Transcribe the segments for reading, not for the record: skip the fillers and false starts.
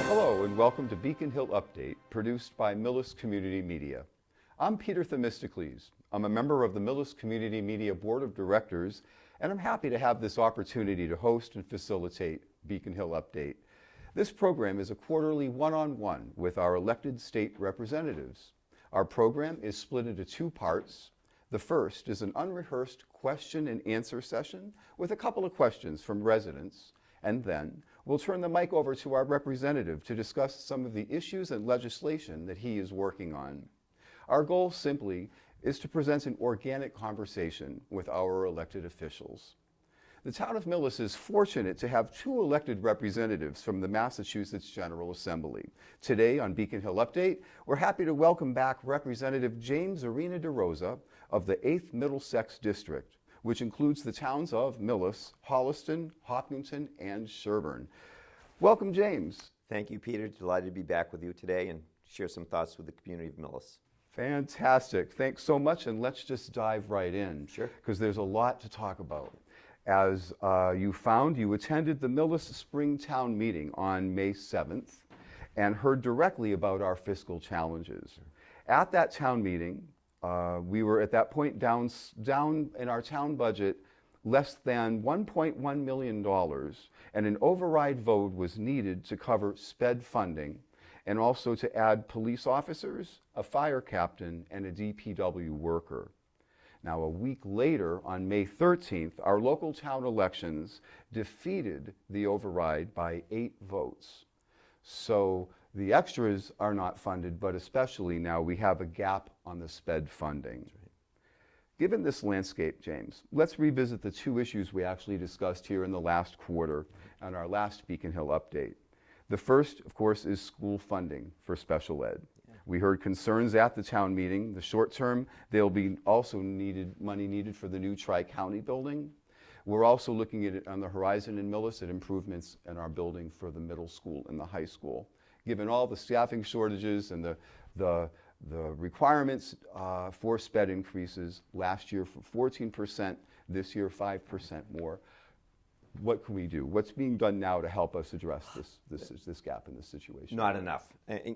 Hello and welcome to Beacon Hill Update, produced by Millis Community Media. I'm Peter Themistocles. I'm a member of the Millis Community Media Board of Directors, and I'm happy to have this opportunity to host and facilitate Beacon Hill Update. This program is a quarterly one-on-one with our elected state representatives. Our program is split into two parts. The first is an unrehearsed question and answer session with a couple of questions from residents, and then we'll turn the mic over to our representative to discuss some of the issues and legislation that he is working on. Our goal simply is to present an organic conversation with our elected officials. The town of Millis is fortunate to have two elected representatives from the Massachusetts General Assembly. Today on Beacon Hill Update, we're happy to welcome back Representative James Arena-DeRosa of the 8th Middlesex District, which includes the towns of Millis, Holliston, Hopkinton, and Sherburne. Welcome, James. Thank you, Peter. Delighted to be back with you today and share some thoughts with the community of Millis. Fantastic. Thanks so much, and let's just dive right in. Sure. Because there's a lot to talk about. As you attended the Millis Spring Town Meeting on May 7th and heard directly about our fiscal challenges. At that town meeting, we were at that point down in our town budget less than $1.1 million, and an override vote was needed to cover SPED funding and also to add police officers, a fire captain, and a DPW worker. Now, a week later, on May 13th, our local town elections defeated the override by 8 votes. So the extras are not funded, but especially now we have a gap on the SPED funding. Right. Given this landscape, James, let's revisit the two issues we actually discussed here in the last quarter on our last Beacon Hill update. The first, of course, is school funding for special ed. We heard concerns at the town meeting. The short term, there'll be also money needed for the new Tri-County building. We're also looking at it on the horizon in Millis at improvements in our building for the middle school and the high school. Given all the staffing shortages and the requirements for SPED increases, last year for 14%, this year 5% more. What can we do? What's being done now to help us address this gap in this situation? Not enough. And,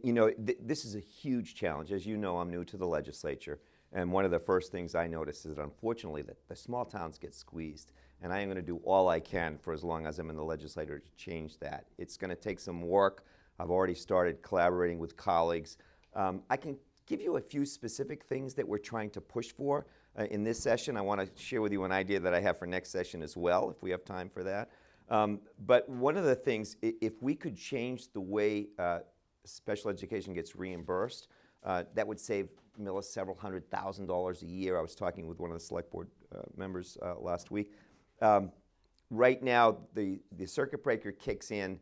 this is a huge challenge. As you know, I'm new to the legislature, and one of the first things I notice is that unfortunately that the small towns get squeezed, and I am going to do all I can for as long as I'm in the legislature to change that. It's going to take some work. I've already started collaborating with colleagues. I can give you a few specific things that we're trying to push for. In this session, I want to share with you an idea that I have for next session as well, if we have time for that. But one of the things, if we could change the way special education gets reimbursed, that would save Millis several $100,000 a year. I was talking with one of the select board members last week. Right now, the circuit breaker kicks in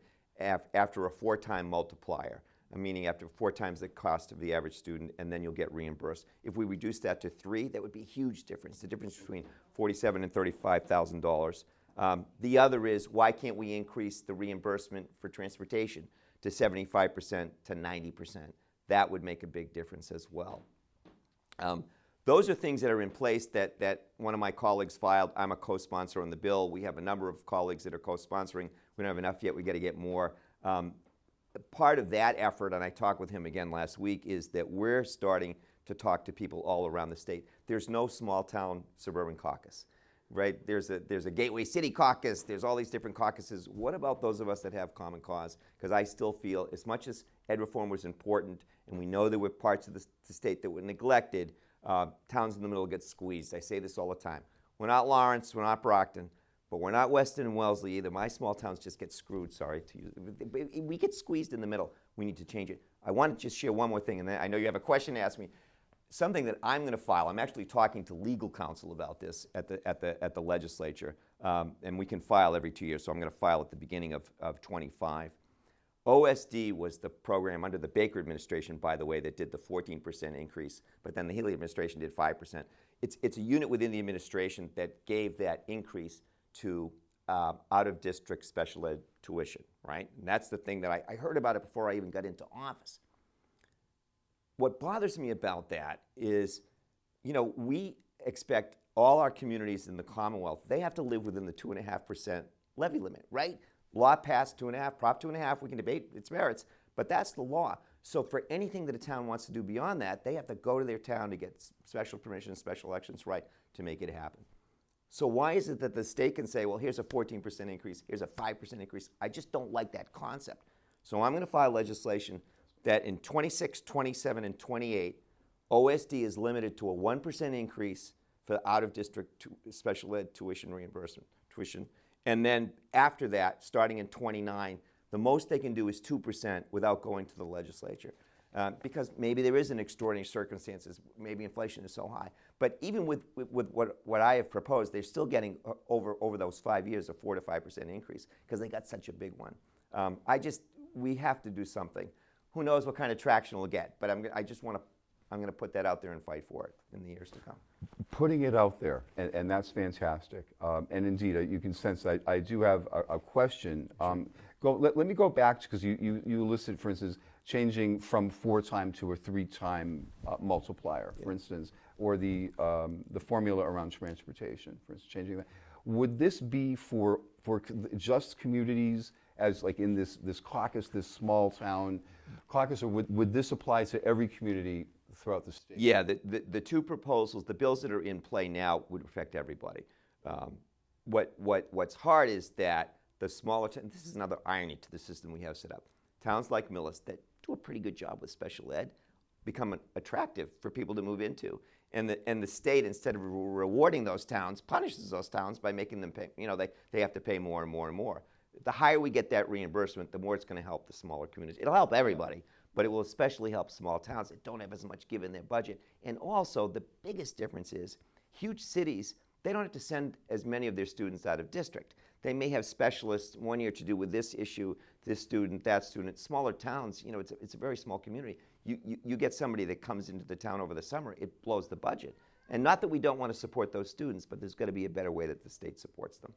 after a 4-time multiplier, meaning after 4 times the cost of the average student, and then you'll get reimbursed. If we reduce that to 3, that would be a huge difference, the difference between $47,000 and $35,000. The other is, why can't we increase the reimbursement for transportation to 75% to 90%? That would make a big difference as well. Those are things that are in place that one of my colleagues filed. I'm a co-sponsor on the bill. We have a number of colleagues that are co-sponsoring. We don't have enough yet. We got to get more. Part of that effort, and I talked with him again last week, is that we're starting to talk to people all around the state. There's no small town suburban caucus, right? There's a Gateway City caucus. There's all these different caucuses. What about those of us that have common cause? Because I still feel as much as ed reform was important, and we know there were parts of the state that were neglected, towns in the middle get squeezed. I say this all the time. We're not Lawrence, we're not Brockton, but we're not Weston and Wellesley either. My small towns just get screwed, sorry to use. We get squeezed in the middle. We need to change it. I want to just share one more thing, and then I know you have a question to ask me. Something that I'm going to file. I'm actually talking to legal counsel about this at the legislature, and we can file every 2 years, so I'm going to file at the beginning of 25. OSD was the program under the Baker administration, by the way, that did the 14% increase, but then the Healy administration did 5%. It's a unit within the administration that gave that increase to out-of-district special ed tuition, right? And that's the thing that I heard about it before I even got into office. What bothers me about that is, we expect all our communities in the Commonwealth, they have to live within the 2.5% levy limit, right? Law passed 2.5, Prop 2.5, we can debate its merits, But that's the law. So for anything that a town wants to do beyond that, they have to go to their town to get special permission, special elections right to make it happen. So why is it that the state can say, well, here's a 14% increase, here's a 5% increase? I just don't like that concept. So I'm going to file legislation that in 26, 27, and 28, OSD is limited to a 1% increase for out-of-district special ed tuition reimbursement, and then after that, starting in 29, the most they can do is 2% without going to the legislature. Because maybe there is an extraordinary circumstances, maybe inflation is so high. But even with what I have proposed, they're still getting over those 5 years a 4 to 5% increase because they got such a big one. We have to do something. Who knows what kind of traction we'll get, but I'm going to put that out there and fight for it in the years to come. Putting it out there, and that's fantastic. And indeed, you can sense I do have a question. Let me go back, because you listed, for instance, changing from 4-time to a 3-time multiplier, for instance, or the formula around transportation, for instance, changing that. Would this be for just communities, as like in this caucus, this small town caucus, or would this apply to every community throughout the state? Yeah, the two proposals, the bills that are in play now would affect everybody. What's hard is that the smaller towns, this is another irony to the system we have set up. Towns like Millis that do a pretty good job with special ed become attractive for people to move into. And the state, instead of rewarding those towns, punishes those towns by making them pay, they have to pay more and more and more. The higher we get that reimbursement, the more it's going to help the smaller communities. It'll help everybody, but it will especially help small towns that don't have as much given their budget. And also, the biggest difference is huge cities, they don't have to send as many of their students out of district. They may have specialists one year to do with this issue, this student, that student. Smaller towns, it's a very small community. You get somebody that comes into the town over the summer, it blows the budget. And not that we don't want to support those students, but there's got to be a better way that the state supports them.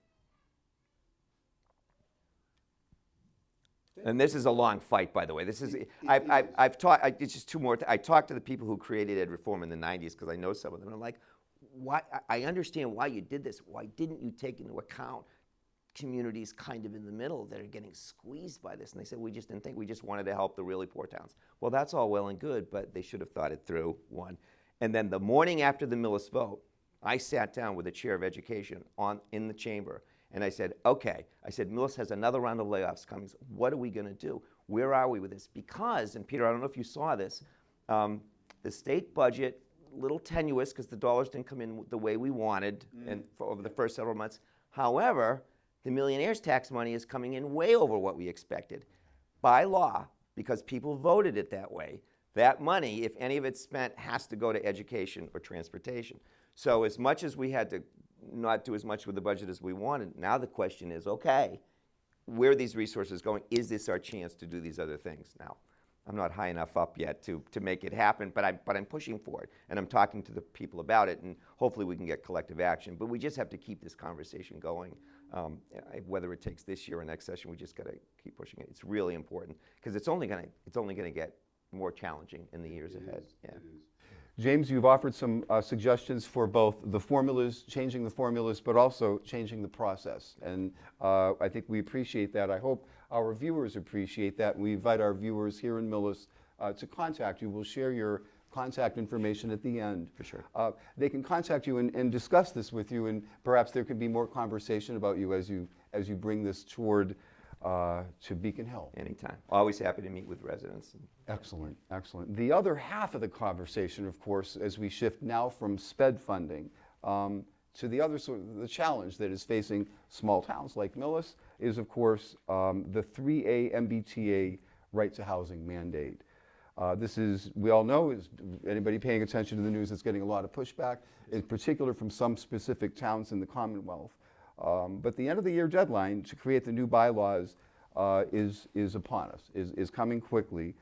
And this is a long fight, by the way. This is I've talked. It's just two more. I talked to the people who created ed reform in the '90s because I know some of them. And I'm like, why? I understand why you did this. Why didn't you take into account communities kind of in the middle that are getting squeezed by this? And they said, we just didn't think. We just wanted to help the really poor towns. Well, that's all well and good, but they should have thought it through. One, and then the morning after the Millis vote, I sat down with the chair of education in the chamber. And I said, okay. I said, Millis has another round of layoffs coming. So what are we going to do? Where are we with this? Because, and Peter, I don't know if you saw this, the state budget, a little tenuous because the dollars didn't come in the way we wanted and over the first several months. However, the millionaires' tax money is coming in way over what we expected. By law, because people voted it that way, that money, if any of it's spent, has to go to education or transportation. So as much as we had to not do as much with the budget as we wanted, now the question is, okay, where are these resources going? Is this our chance to do these other things? Now, I'm not high enough up yet to make it happen, but I'm pushing for it, and I'm talking to the people about it, and hopefully we can get collective action. But we just have to keep this conversation going. Whether it takes this year or next session, we just got to keep pushing it. It's really important because it's only going to get more challenging in the years ahead. Yeah. James, you've offered some suggestions for both the formulas, changing the formulas, but also changing the process. And I think we appreciate that. I hope our viewers appreciate that. We invite our viewers here in Millis to contact you. We'll share your contact information at the end. For sure. They can contact you and discuss this with you, and perhaps there could be more conversation about you as you bring this toward to Beacon Hill. Anytime. Always happy to meet with residents. Excellent, excellent. The other half of the conversation, of course, as we shift now from SPED funding to the other sort of the challenge that is facing small towns like Millis is, of course, the 3A MBTA right to housing mandate. This is, we all know, is anybody paying attention to the news, it's getting a lot of pushback, in particular from some specific towns in the Commonwealth. But the end of the year deadline to create the new bylaws is upon us, is coming quickly.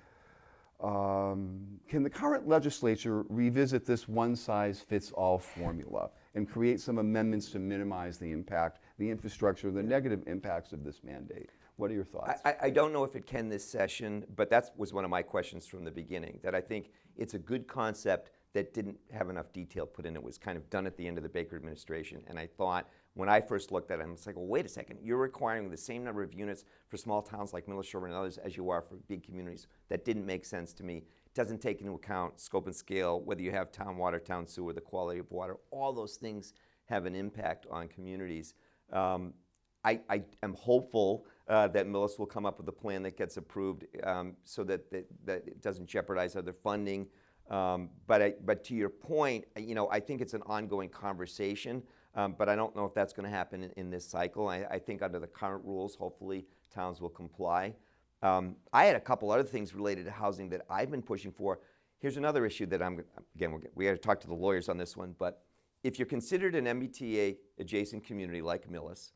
Can the current legislature revisit this one-size-fits-all formula and create some amendments to minimize the impact, the infrastructure, the negative impacts of this mandate? What are your thoughts? I don't know if it can this session, but that was one of my questions from the beginning, that I think it's a good concept that didn't have enough detail put in. It was kind of done at the end of the Baker administration, and I thought when I first looked at it, it's like, well, wait a second, you're requiring the same number of units for small towns like Millis, Sherburne, and others as you are for big communities. That didn't make sense to me. It doesn't take into account scope and scale, whether you have town water, town sewer, the quality of water. All those things have an impact on communities. I am hopeful that Millis will come up with a plan that gets approved so that it doesn't jeopardize other funding. But to your point, I think it's an ongoing conversation, but I don't know if that's going to happen in this cycle. I think under the current rules, hopefully towns will comply. I had a couple other things related to housing that I've been pushing for. Here's another issue that we got to talk to the lawyers on this one, but if you're considered an MBTA adjacent community like Millis,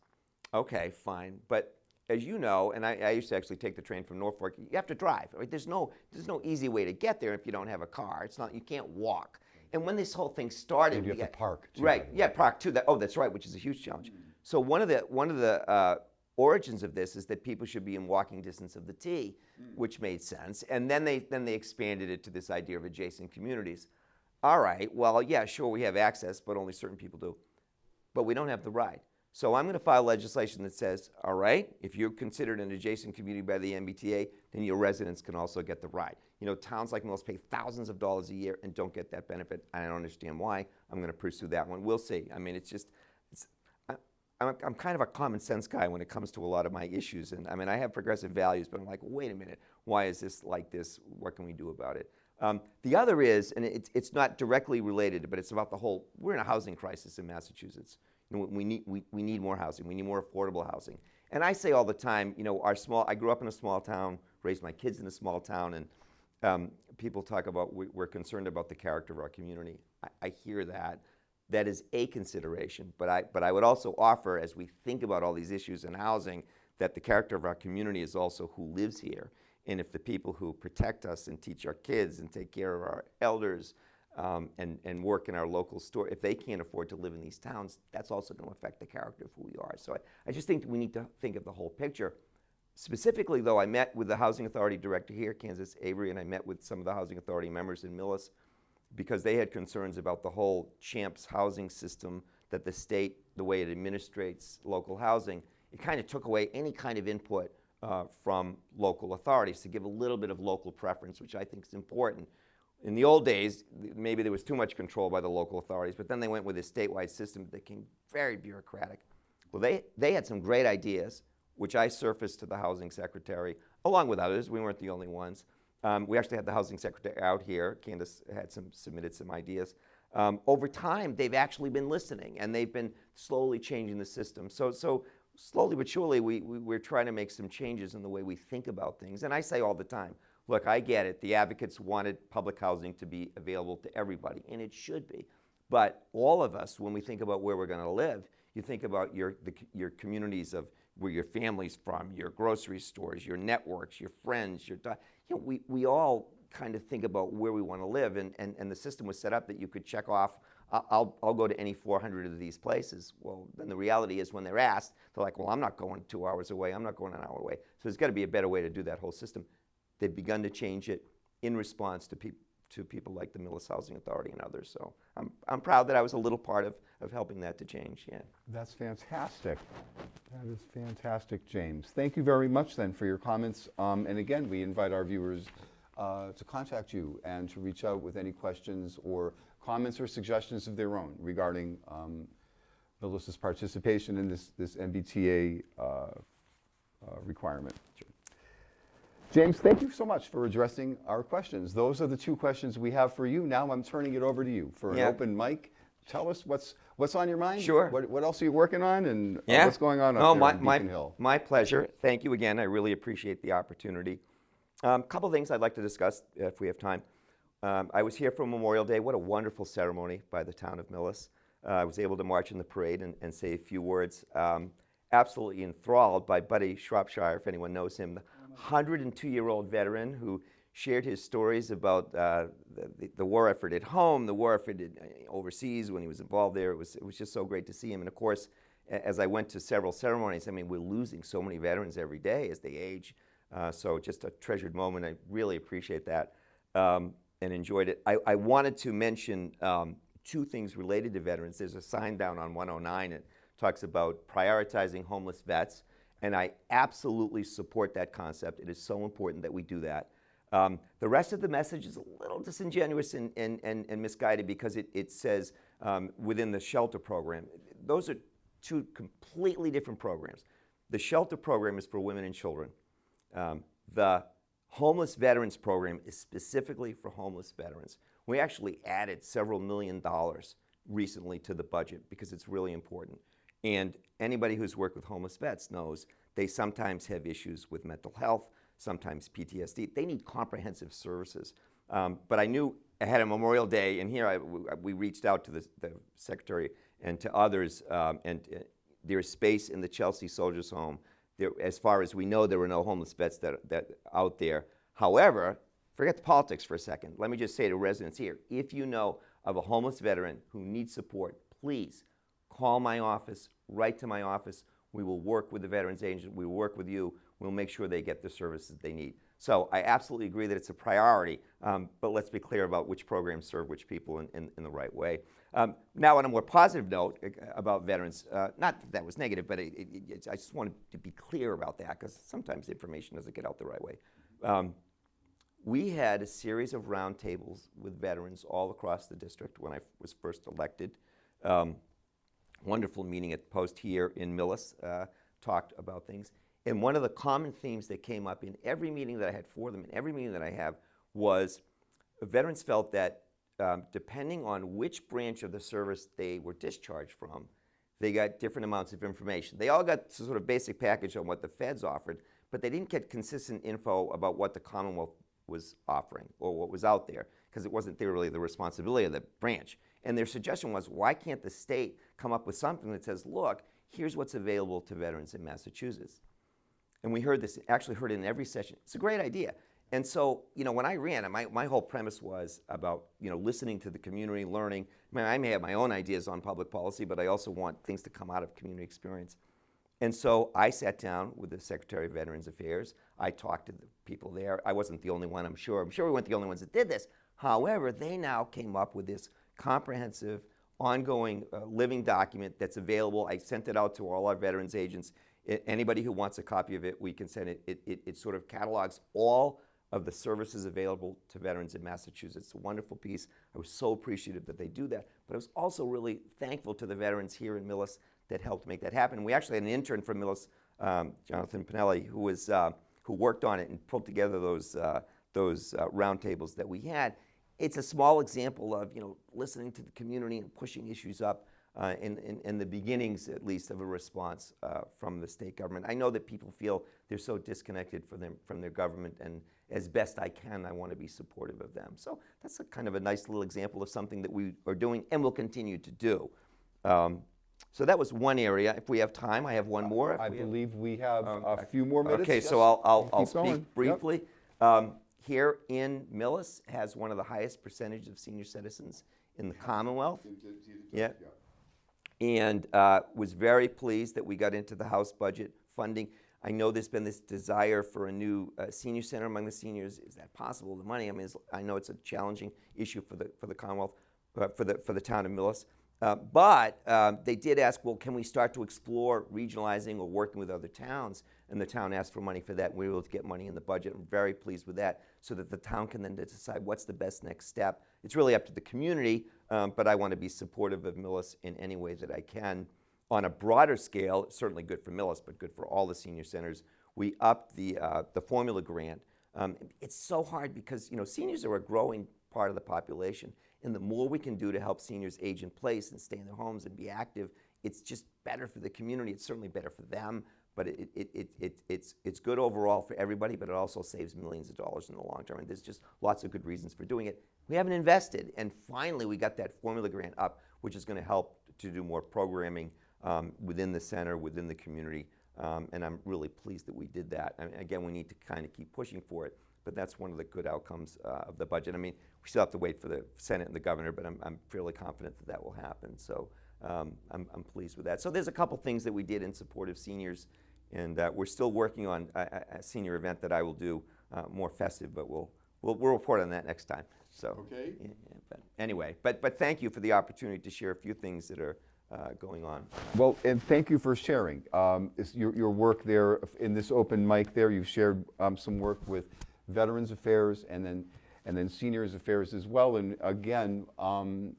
okay, fine. But as you know, and I used to actually take the train from Norfolk, you have to drive. Right? There's no easy way to get there if you don't have a car. It's not, you can't walk. And when this whole thing started, and you have to park too. Right, yeah, park too. That's right, which is a huge challenge. So one of the origins of this is that people should be in walking distance of the T, which made sense. And then they expanded it to this idea of adjacent communities. All right, well, yeah, sure, we have access, but only certain people do. But we don't have the ride. So I'm going to file legislation that says, all right, if you're considered an adjacent community by the MBTA, then your residents can also get the ride. Towns like Millis pay thousands of dollars a year and don't get that benefit. I don't understand why. I'm going to pursue that one. We'll see. I mean, I'm kind of a common sense guy when it comes to a lot of my issues. And I mean, I have progressive values, but I'm like, wait a minute, why is this like this? What can we do about it? The other is, and it's not directly related, but it's about we're in a housing crisis in Massachusetts. We need more housing. We need more affordable housing. And I say all the time, I grew up in a small town, raised my kids in a small town, and people talk about we're concerned about the character of our community. I hear that. That is a consideration. But I would also offer, as we think about all these issues in housing, that the character of our community is also who lives here. And if the people who protect us and teach our kids and take care of our elders and work in our local store, if they can't afford to live in these towns, that's also going to affect the character of who we are. So I just think we need to think of the whole picture. Specifically, though, I met with the Housing Authority director here, Kansas Avery, and I met with some of the Housing Authority members in Millis because they had concerns about the whole CHAMPS housing system, that the state, the way it administrates local housing, it kind of took away any kind of input from local authorities to give a little bit of local preference, which I think is important. In the old days, maybe there was too much control by the local authorities, but then they went with a statewide system that became very bureaucratic. Well, they had some great ideas, which I surfaced to the housing secretary, along with others. We weren't the only ones. We actually had the housing secretary out here. Candace had submitted some ideas. Over time, they've actually been listening, and they've been slowly changing the system. So slowly but surely, we're trying to make some changes in the way we think about things. And I say all the time, look, I get it. The advocates wanted public housing to be available to everybody, and it should be. But all of us, when we think about where we're going to live, you think about your communities of where your family's from, your grocery stores, your networks, your friends, we all kind of think about where we want to live, and the system was set up that you could check off, I'll go to any 400 of these places. Well, then the reality is when they're asked, they're like, well, I'm not going 2 hours away, I'm not going an hour away. So there's got to be a better way to do that whole system. They've begun to change it in response to people like the Millis Housing Authority and others. So I'm proud that I was a little part of helping that to change, yeah. That's fantastic. That is fantastic, James. Thank you very much then for your comments. And again, we invite our viewers to contact you and to reach out with any questions or comments or suggestions of their own regarding Millis's participation in this MBTA requirement. Sure. James, thank you so much for addressing our questions. Those are the 2 questions we have for you. Now I'm turning it over to you for an open mic. Tell us what's on your mind. Sure. What else are you working on, and what's going on up there in Beacon Hill? My pleasure. Thank you again. I really appreciate the opportunity. A couple things I'd like to discuss if we have time. I was here for Memorial Day. What a wonderful ceremony by the town of Millis. I was able to march in the parade and say a few words. Absolutely enthralled by Buddy Shropshire, if anyone knows him, the 102-year-old veteran who shared his stories about the war effort at home, the war effort overseas when he was involved there. It was just so great to see him. And of course, as I went to several ceremonies, I mean, we're losing so many veterans every day as they age. So just a treasured moment. I really appreciate that and enjoyed it. I wanted to mention 2 things related to veterans. There's a sign down on 109 at talks about prioritizing homeless vets, and I absolutely support that concept. It is so important that we do that. The rest of the message is a little disingenuous and misguided because it says within the shelter program. Those are two completely different programs. The shelter program is for women and children. The homeless veterans program is specifically for homeless veterans. We actually added several $million recently to the budget because it's really important. And anybody who's worked with homeless vets knows they sometimes have issues with mental health, sometimes PTSD. They need comprehensive services. But I knew ahead of Memorial Day, and here we reached out to the Secretary and to others, and there is space in the Chelsea Soldiers Home. There, as far as we know, there were no homeless vets that out there. However, forget the politics for a second. Let me just say to residents here, if you know of a homeless veteran who needs support, please call my office, write to my office. We will work with the Veterans Agent. We will work with you. We'll make sure they get the services they need. So I absolutely agree that it's a priority, but let's be clear about which programs serve which people in the right way. Now, on a more positive note about veterans, not that was negative, but I just wanted to be clear about that because sometimes information doesn't get out the right way. We had a series of roundtables with veterans all across the district when I was first elected. Wonderful meeting at the Post here in Millis, talked about things. And one of the common themes that came up in every meeting that I had for them, in every meeting that I have, was veterans felt that depending on which branch of the service they were discharged from, they got different amounts of information. They all got sort of basic package on what the feds offered, but they didn't get consistent info about what the Commonwealth was offering or what was out there, because it wasn't really the responsibility of the branch. And their suggestion was, why can't the state come up with something that says, look, here's what's available to veterans in Massachusetts? And we heard this, actually heard it in every session. It's a great idea. And so, when I ran, my whole premise was about, listening to the community, learning. I may have my own ideas on public policy, but I also want things to come out of community experience. And so I sat down with the Secretary of Veterans Affairs. I talked to the people there. I wasn't the only one, I'm sure. I'm sure we weren't the only ones that did this. However, they now came up with this comprehensive, ongoing living document that's available. I sent it out to all our veterans agents. Anybody who wants a copy of it, we can send it. It sort of catalogs all of the services available to veterans in Massachusetts. It's a wonderful piece. I was so appreciative that they do that. But I was also really thankful to the veterans here in Millis that helped make that happen. We actually had an intern from Millis, Jonathan Pinelli, who worked on it and pulled together those roundtables that we had. It's a small example of listening to the community and pushing issues up in the beginnings, at least, of a response from the state government. I know that people feel they're so disconnected from their government, and as best I can, I want to be supportive of them. So that's a kind of a nice little example of something that we are doing and will continue to do. So that was one area. If we have time, I have one more. I believe we have a few more minutes. Okay, Yes. so I'll Keep speak going. briefly. Here in Millis has one of the highest percentage of senior citizens in the Commonwealth. Yeah. And was very pleased that we got into the House budget funding. I know there's been this desire for a new senior center among the seniors. Is that possible? The money, I know it's a challenging issue for the Commonwealth, for the town of Millis. But they did ask, well, can we start to explore regionalizing or working with other towns? And the town asked for money for that, and we were able to get money in the budget. I'm very pleased with that, so that the town can then decide what's the best next step. It's really up to the community, but I want to be supportive of Millis in any way that I can. On a broader scale, it's certainly good for Millis, but good for all the senior centers. We upped the formula grant. It's so hard because seniors are a growing part of the population, and the more we can do to help seniors age in place and stay in their homes and be active, it's just better for the community. It's certainly better for them, but it's good overall for everybody, but it also saves millions of dollars in the long term, and there's just lots of good reasons for doing it. We haven't invested, and finally we got that formula grant up, which is going to help to do more programming within the center, within the community, and I'm really pleased that we did that. And again, we need to kind of keep pushing for it, but that's one of the good outcomes of the budget. We still have to wait for the Senate and the governor, but I'm fairly confident that will happen. So I'm pleased with that. So there's a couple things that we did in support of seniors, and we're still working on a senior event that I will do more festive, but we'll report on that next time. So Okay. yeah, but anyway, but thank you for the opportunity to share a few things that are going on. Well, and thank you for sharing your work there in this open mic there. You've shared some work with Veterans Affairs and then Seniors Affairs as well. And again,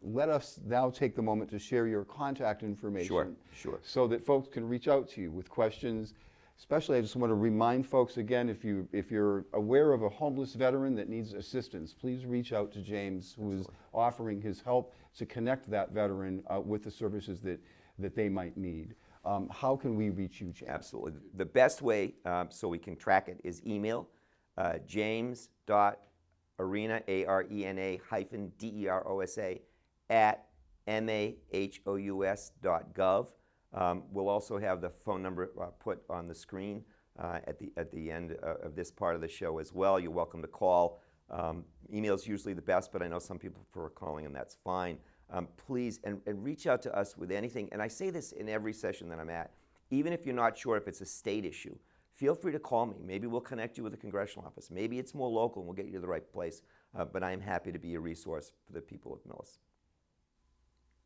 let us now take the moment to share your contact information. Sure. So that folks can reach out to you with questions. Especially, I just want to remind folks again, if you're aware of a homeless veteran that needs assistance, please reach out to James, who is offering his help to connect that veteran with the services that they might need. How can we reach you, James? Absolutely. The best way so we can track it is email james.arena, A-R-E-N-A hyphen D-E-R-O-S-A @mahous.gov. We'll also have the phone number put on the screen at the end of this part of the show as well. You're welcome to call. Email is usually the best, but I know some people prefer calling, and that's fine. Please, and reach out to us with anything. And I say this in every session that I'm at. Even if you're not sure if it's a state issue, feel free to call me. Maybe we'll connect you with a congressional office. Maybe it's more local, and we'll get you to the right place. But I'm happy to be a resource for the people of Millis.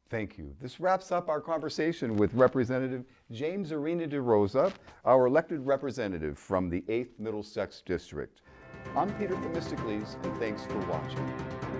Thank you. This wraps up our conversation with Representative James Arena-DeRosa, our elected representative from the 8th Middlesex District. I'm Peter Themistocles, and thanks for watching.